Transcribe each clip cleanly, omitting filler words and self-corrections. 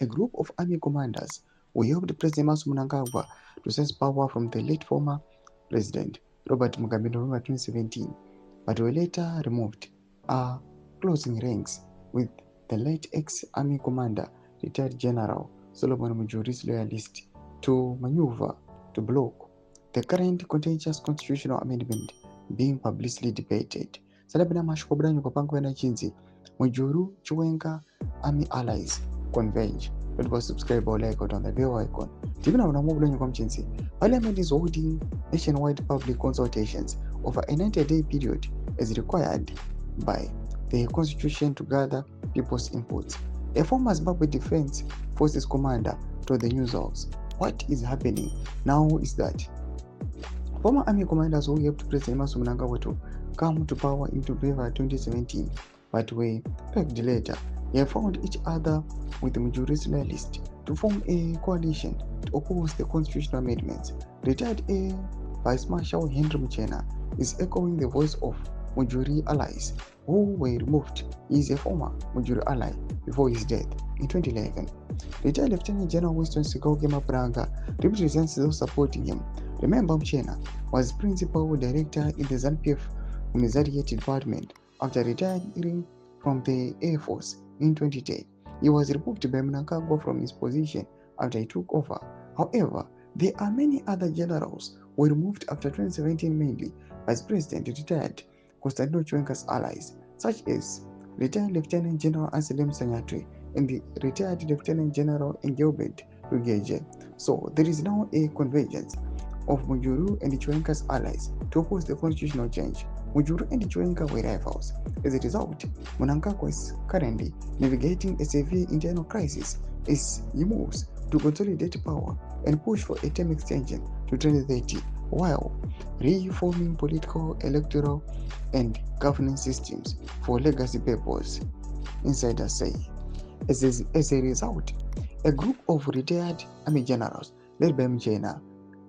A group of army commanders who helped President Mnangagwa to seize power from the late former President Robert Mugabe in November 2017, but were later removed, are closing ranks with the late ex-army commander, retired General Solomon Mujuri's loyalists to maneuver to block the current contentious constitutional amendment being publicly debated. Salabina mashkobranyo papango na chinzi Mujuru Chiwenga army allies Converge. Don't forget to subscribe or like on the bell icon. Tivina unamubranyo kwa mchinzi. Parliament is holding nationwide public consultations over a 90-day period as required by the Constitution to gather people's inputs. A former Zimbabwe Defense Forces commander told the news house, "What is happening now is that former army commanders who helped President Mnangagwa to come to power in November 2017, but were pegged later, they have found each other with the Mujuri's loyalists to form a coalition to oppose the constitutional amendments." Retired Air Vice Marshal Henry Muchena is echoing the voice of Mujuri allies who were removed. He is a former Mujuri ally before his death in 2011. Retired Lieutenant General Winston Sigauke Mapranga represents those supporting him. Remember, Muchena was principal director in the ZANU-PF Commissariat Department after retiring from the Air Force in 2010. He was removed by Mnangagwa from his position after he took over. However, there are many other generals who were removed after 2017, mainly Vice President retired Constantino Chiwenga's allies, such as retired Lieutenant General Anselm Sanyatwe and the retired Lieutenant General Engelbert Rugeje. So there is now a convergence of Mujuru and Chiwenga's allies to oppose the constitutional change. Mujuru and Chiwenga were rivals. As a result, Mnangagwa is currently navigating a severe internal crisis as he moves to consolidate power and push for a term extension to 2030 while reforming political, electoral, and governance systems for legacy purposes, insiders say. As a result, a group of retired army generals led by Muchena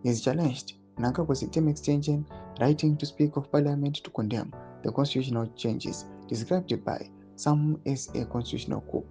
has challenged Mnangagwa's term extension, writing to Speaker of Parliament to condemn the constitutional changes described by some as a constitutional coup.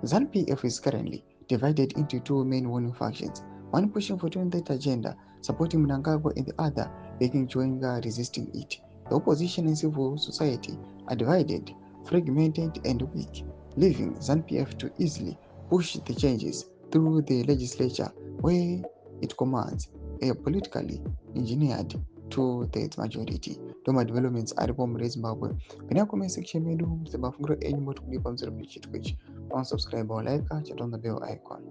ZANU-PF is currently divided into two main warring factions, one pushing for 2030 agenda, supporting Mnangagwa, and the other backing Chiwenga, resisting it. The opposition and civil society are divided, fragmented, and weak, leaving ZANU-PF to easily push the changes through the legislature, where it commands a politically engineered two-thirds majority. Doma developments are from Zimbabwe. Pena comment section medu msema funguro enyu motu kulipa mzero bichi twitch. On subscribe or like, chat on the bell icon.